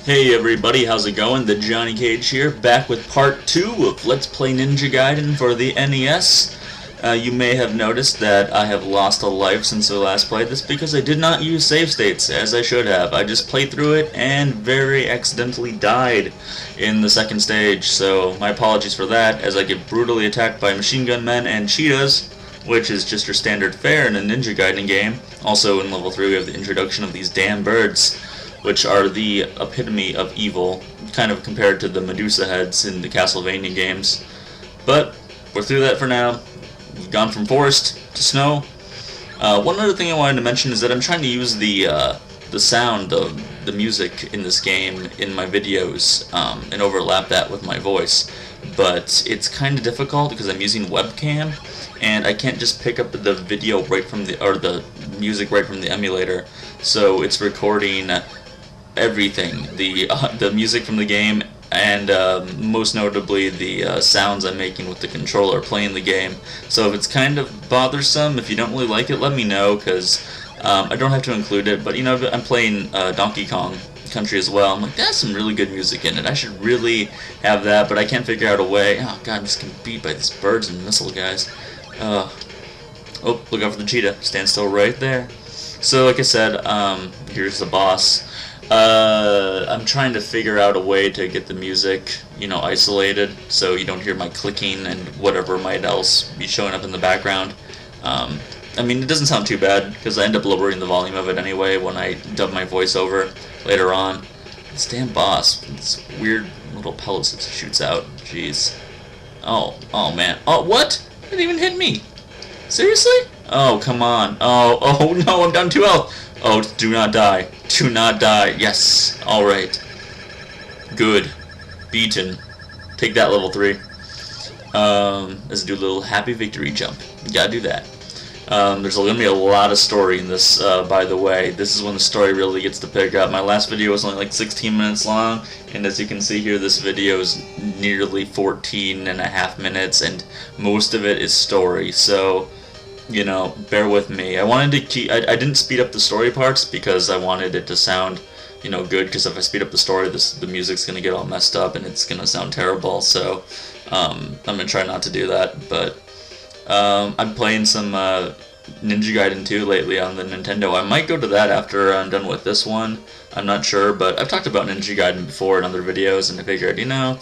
Hey everybody, how's it going? The Johnny Cage here, back with part 2 of Let's Play Ninja Gaiden for the NES. You may have noticed that I have lost a life since I last played this because I did not use save states, as I should have. I just played through it and very accidentally died in the second stage, so my apologies for that, as I get brutally attacked by machine gun men and cheetahs, which is just your standard fare in a Ninja Gaiden game. Also in level 3 we have the introduction of these damn birds, which are the epitome of evil, kind of compared to the Medusa heads in the Castlevania games. But we're through that for now. We've gone from forest to snow. One other thing I wanted to mention is that I'm trying to use the sound of the music in this game in my videos and overlap that with my voice. But it's kind of difficult because I'm using webcam, and I can't just pick up the video right from the music right from the emulator. So it's recording everything, the music from the game, and most notably the sounds I'm making with the controller playing the game. So if it's kind of bothersome, if you don't really like it, let me know, because I don't have to include it, but you know, I'm playing Donkey Kong Country as well. I'm like, that's some really good music in it. I should really have that, but I can't figure out a way. Oh god, I'm just getting beat by these birds and missile guys. Oh, look out for the cheetah. Stand still right there. So like I said, here's the boss. I'm trying to figure out a way to get the music, you know, isolated so you don't hear my clicking and whatever might else be showing up in the background. I mean, it doesn't sound too bad because I end up lowering the volume of it anyway when I dub my voiceover later on. This damn boss, this weird little pellets that shoots out. Jeez. Oh man. Oh, what? It didn't even hit me. Seriously? Oh, come on. Oh no, I'm down 2 health. Oh, do not die. Do not die. Yes. Alright. Good. Beaten. Take that, level 3. Let's do a little happy victory jump. You gotta do that. There's going to be a lot of story in this, by the way. This is when the story really gets to pick up. My last video was only like 16 minutes long, and as you can see here, this video is nearly 14.5 minutes, and most of it is story, so, you know, bear with me. I wanted to keep, I didn't speed up the story parts because I wanted it to sound, you know, good, because if I speed up the story, the music's going to get all messed up, and it's going to sound terrible, so, I'm going to try not to do that, but I'm playing some Ninja Gaiden 2 lately on the Nintendo. I might go to that after I'm done with this one. I'm not sure, but I've talked about Ninja Gaiden before in other videos, and I figured, you know,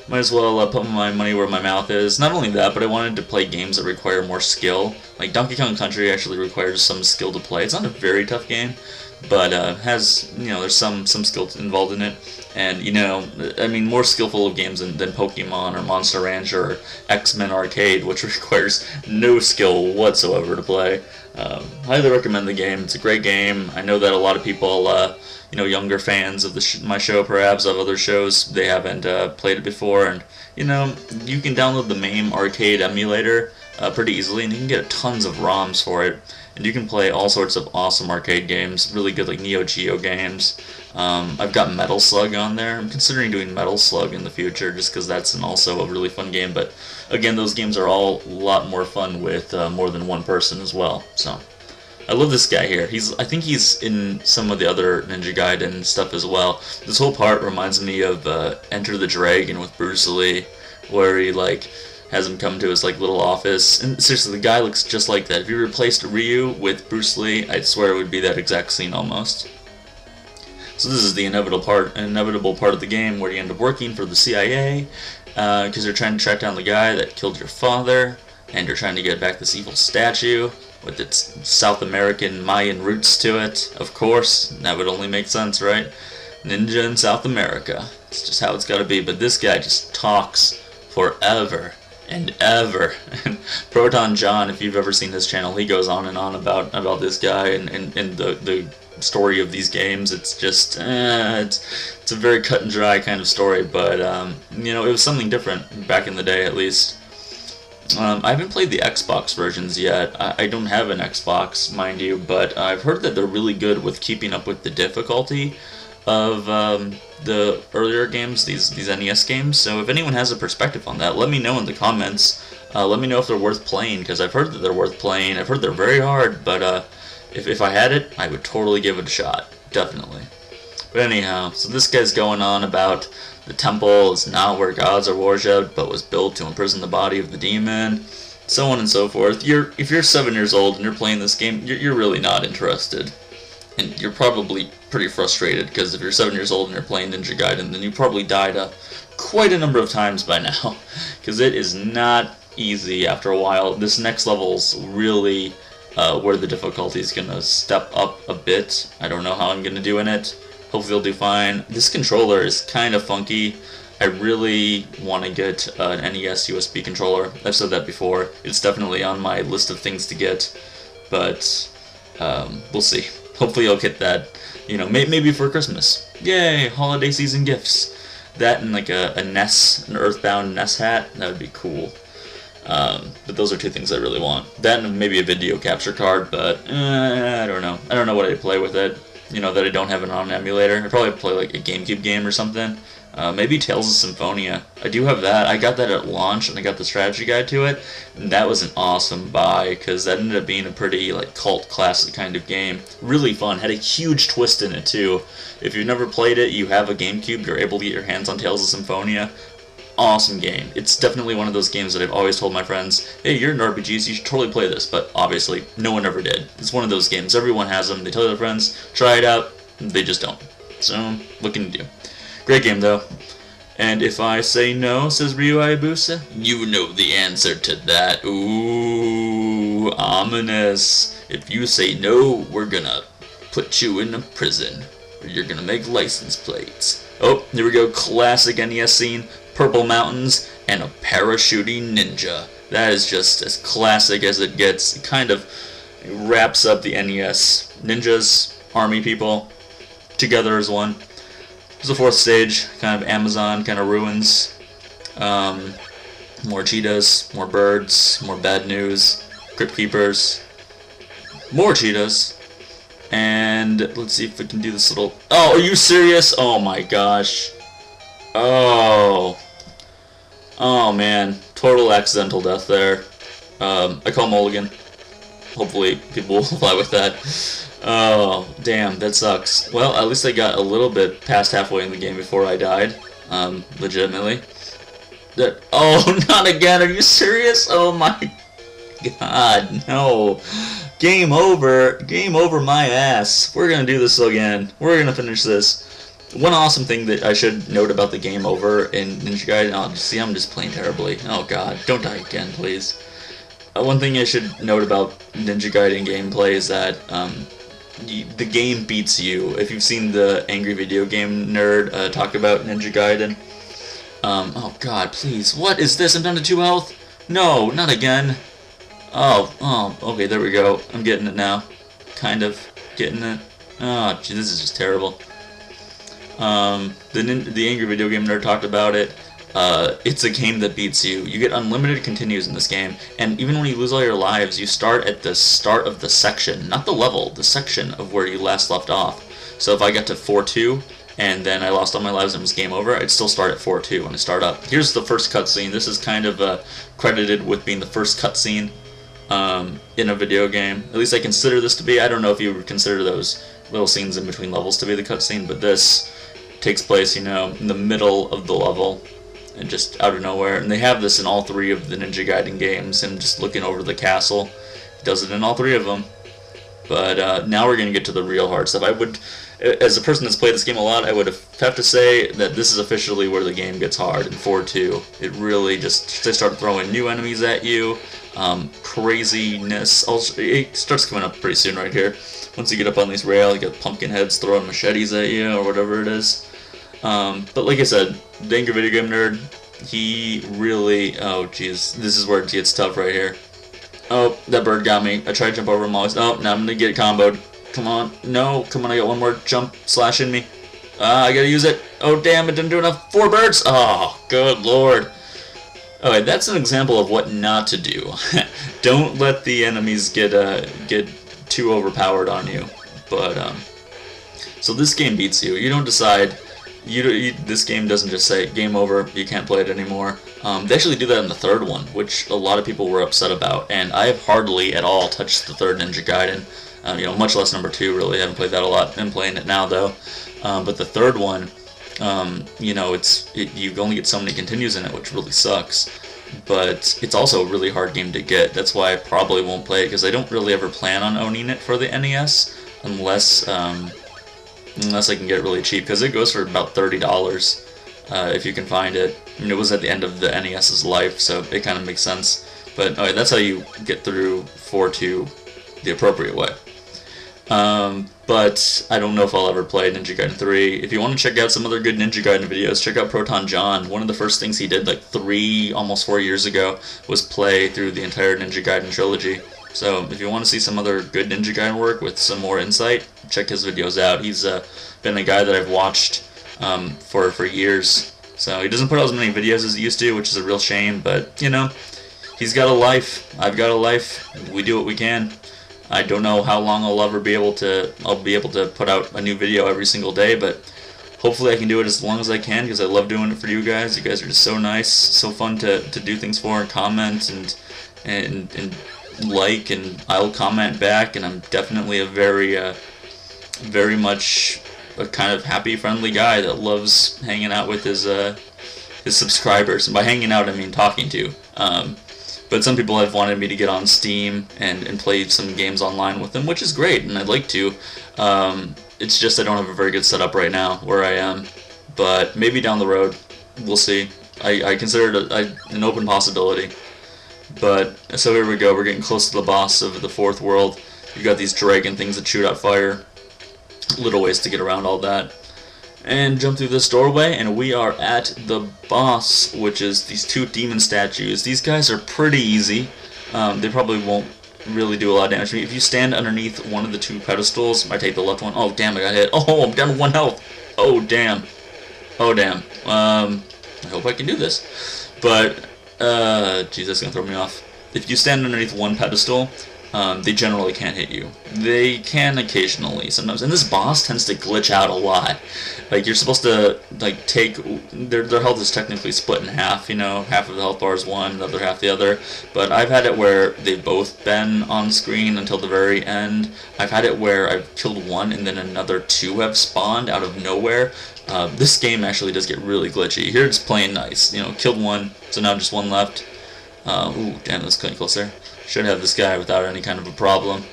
might as well put my money where my mouth is. Not only that, but I wanted to play games that require more skill. Like Donkey Kong Country actually requires some skill to play. It's not a very tough game, but has, you know, there's some skill involved in it. And, you know, I mean, more skillful of games than Pokemon or Monster Ranch or X-Men Arcade, which requires no skill whatsoever to play. Highly recommend the game. It's a great game. I know that a lot of people, you know, younger fans of my show, perhaps, of other shows, they haven't played it before. And, you know, you can download the MAME arcade emulator pretty easily, and you can get tons of ROMs for it. And you can play all sorts of awesome arcade games, really good like Neo Geo games. I've got Metal Slug on there. I'm considering doing Metal Slug in the future just because that's also a really fun game. But again, those games are all a lot more fun with more than one person as well. So I love this guy here. I think he's in some of the other Ninja Gaiden stuff as well. This whole part reminds me of Enter the Dragon with Bruce Lee, where he like has him come to his like little office, and seriously, the guy looks just like that. If you replaced Ryu with Bruce Lee, I'd swear it would be that exact scene almost. So this is the inevitable part of the game where you end up working for the CIA because you're trying to track down the guy that killed your father, and you're trying to get back this evil statue with its South American Mayan roots to it. Of course, that would only make sense, right? Ninja in South America. It's just how it's got to be. But this guy just talks forever and ever. Proton John, if you've ever seen his channel, he goes on and on about this guy and the story of these games. It's just it's a very cut and dry kind of story, but you know, it was something different back in the day, at least. I haven't played the Xbox versions yet. I don't have an Xbox, mind you, but I've heard that they're really good with keeping up with the difficulty of the earlier games, these NES games. So if anyone has a perspective on that, let me know in the comments. Let me know if they're worth playing, because I've heard that they're worth playing. I've heard they're very hard, but if I had it, I would totally give it a shot, definitely. But anyhow, so this guy's going on about the temple is not where gods are worshipped, but was built to imprison the body of the demon, so on and so forth. If you're 7 years old and you're playing this game, you're really not interested. And you're probably pretty frustrated, because if you're 7 years old and you're playing Ninja Gaiden, then you probably died quite a number of times by now, because it is not easy after a while. This next level's really where the difficulty is going to step up a bit. I don't know how I'm going to do in it. Hopefully I'll do fine. This controller is kind of funky. I really want to get an NES USB controller. I've said that before. It's definitely on my list of things to get, but we'll see. Hopefully I'll get that, maybe for Christmas. Yay, holiday season gifts. That and like a NES, an Earthbound NES hat, that would be cool. But those are 2 things I really want. That and maybe a video capture card, but I don't know. I don't know what I'd play with it, that I don't have it on an emulator. I'd probably play like a GameCube game or something. Maybe Tales of Symphonia. I do have that. I got that at launch, and I got the strategy guide to it, and that was an awesome buy, because that ended up being a pretty cult classic kind of game. Really fun. Had a huge twist in it too. If you've never played it, you have a GameCube, you're able to get your hands on Tales of Symphonia. Awesome game. It's definitely one of those games that I've always told my friends, hey, you're into RPGs, you should totally play this, but obviously no one ever did. It's one of those games. Everyone has them. They tell their friends, try it out, they just don't. So, what can you do? Great game, though. And if I say no, says Ryu Hayabusa, you know the answer to that. Ooh, ominous. If you say no, we're gonna put you in a prison, or you're gonna make license plates. Oh, here we go, classic NES scene, purple mountains, and a parachuting ninja. That is just as classic as it gets. It kind of wraps up the NES. Ninjas, army people, together as one. There's a 4th stage, kind of Amazon, kind of ruins. More cheetahs, more birds, more bad news, crypt keepers, more cheetahs, and let's see if we can do this little... Oh, are you serious? Oh my gosh. Oh man, total accidental death there. I call mulligan. Hopefully people will fly with that. Oh, damn, that sucks. Well, at least I got a little bit past halfway in the game before I died. Legitimately. Oh, not again, are you serious? Oh my god, no. Game over my ass. We're gonna do this again. We're gonna finish this. One awesome thing that I should note about the game over in Ninja Gaiden, oh, see, I'm just playing terribly. Oh god, don't die again, please. One thing I should note about Ninja Gaiden gameplay is that, the game beats you. If you've seen the Angry Video Game Nerd talk about Ninja Gaiden. Oh god, please. What is this? I'm down to 2 health? No, not again. Oh, okay, there we go. I'm getting it now. Kind of getting it. Oh, gee, this is just terrible. The Angry Video Game Nerd talked about it. It's a game that beats you. You get unlimited continues in this game, and even when you lose all your lives, you start at the start of the section, not the level, the section of where you last left off. So if I got to 4-2, and then I lost all my lives and it was game over, I'd still start at 4-2 when I start up. Here's the first cutscene. This is kind of credited with being the first cutscene in a video game. At least I consider this to be. I don't know if you would consider those little scenes in between levels to be the cutscene, but this takes place, in the middle of the level. And just out of nowhere, and they have this in all 3 of the Ninja Gaiden games, and just looking over the castle. He does it in all 3 of them. But now we're going to get to the real hard stuff. I would, as a person that's played this game a lot, I would have to say that this is officially where the game gets hard in 4-2. It really just, they start throwing new enemies at you, craziness. It starts coming up pretty soon right here. Once you get up on these rails, you got pumpkin heads throwing machetes at you, or whatever it is. But like I said, the Angry Video Game Nerd, he really, oh jeez, this is where it gets tough right here. Oh, that bird got me. I tried to jump over him always. Oh, now I'm gonna get it comboed. Come on, no, come on, I got one more jump slash in me. I gotta use it. Oh damn, it didn't do enough. 4 birds! Oh, good lord. Okay, that's an example of what not to do. Don't let the enemies get too overpowered on you. But, so this game beats you. You don't decide... this game doesn't just say, game over, you can't play it anymore. They actually do that in the 3rd one, which a lot of people were upset about, and I have hardly at all touched the 3rd Ninja Gaiden. Much less number 2, really. I haven't played that a lot. I'm playing it now, though. but the third one, you know, you only get so many continues in it, which really sucks. But it's also a really hard game to get. That's why I probably won't play it, because I don't really ever plan on owning it for the NES unless I can get it really cheap, because it goes for about $30 if you can find it. I mean, it was at the end of the NES's life, so it kind of makes sense. But okay, that's how you get through 4-2 the appropriate way. But I don't know if I'll ever play Ninja Gaiden 3. If you want to check out some other good Ninja Gaiden videos, check out Proton John. One of the first things he did like almost 4 years ago was play through the entire Ninja Gaiden trilogy. So if you want to see some other good Ninja Gaiden work with some more insight, check his videos out. He's been a guy that I've watched for years. So he doesn't put out as many videos as he used to, which is a real shame, but you know, he's got a life. I've got a life. We do what we can. I don't know how long I'll be able to put out a new video every single day, but hopefully I can do it as long as I can, because I love doing it for you guys. You guys are just so nice, so fun to do things for, and comment and like, and I'll comment back, and I'm definitely a very much a kind of happy, friendly guy that loves hanging out with his subscribers. And by hanging out, I mean talking to. But some people have wanted me to get on Steam and play some games online with them, which is great, and I'd like to. It's just I don't have a very good setup right now where I am. But maybe down the road, we'll see. I consider it an open possibility. But, so here we go, we're getting close to the boss of the fourth world. You've got these dragon things that shoot out fire. Little ways to get around all that. And jump through this doorway, and we are at the boss, which is these two demon statues. These guys are pretty easy. They probably won't really do a lot of damage to me. If you stand underneath one of the two pedestals, I take the left one. Oh, damn, I got hit. Oh, I'm down to 1 health. Oh, damn. Oh, damn. I hope I can do this. But, geez, that's going to throw me off. If you stand underneath one pedestal, they generally can't hit you. They can occasionally, sometimes. And this boss tends to glitch out a lot. Like, you're supposed to, like, take... Their health is technically split in half, you know? Half of the health bar is one, the other half the other. But I've had it where they've both been on screen until the very end. I've had it where I've killed one and then another two have spawned out of nowhere. This game actually does get really glitchy. Here it's playing nice. You know, killed one, so now just one left. Ooh, damn, that's getting closer. Should have this guy without any kind of a problem.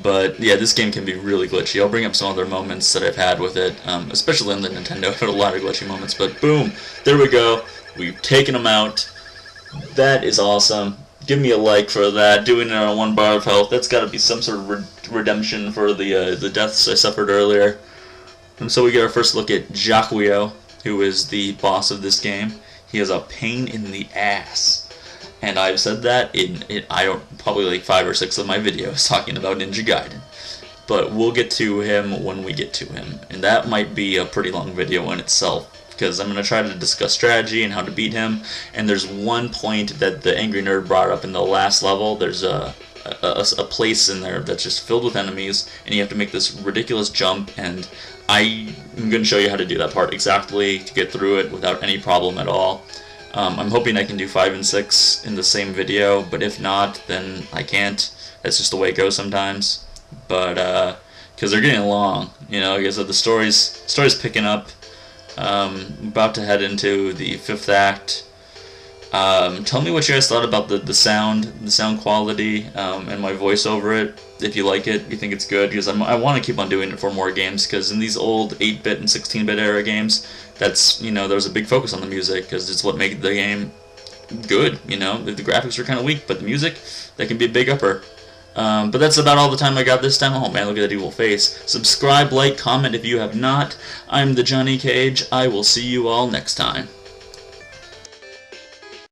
But yeah, this game can be really glitchy. I'll bring up some other moments that I've had with it, especially on the Nintendo. I've had a lot of glitchy moments, but boom, there we go. We've taken them out. That is awesome. Give me a like for that. Doing it on 1 bar of health. That's got to be some sort of redemption for the deaths I suffered earlier. And so we get our first look at Jaquio, who is the boss of this game. He is a pain in the ass. And I've said that in probably like 5 or 6 of my videos talking about Ninja Gaiden. But we'll get to him when we get to him. And that might be a pretty long video in itself, because I'm going to try to discuss strategy and how to beat him. And there's one point that the Angry Nerd brought up in the last level. There's a place in there that's just filled with enemies, and you have to make this ridiculous jump, and I'm going to show you how to do that part exactly to get through it without any problem at all. I'm hoping I can do 5 and 6 in the same video, but if not, then I can't. That's just the way it goes sometimes. But, because they're getting long, you know, like I said, the story's picking up. About to head into the 5th act. Tell me what you guys thought about the sound quality, and my voice over it. If you like it, you think it's good, because I want to keep on doing it for more games, because in these old 8-bit and 16-bit era games, that's, you know, there's a big focus on the music, because it's what made the game good, you know. If the graphics are kind of weak, but the music, that can be a big upper. But that's about all the time I got this time. Oh man, look at that evil face. Subscribe, like, comment if you have not. I'm the Johnny Cage. I will see you all next time.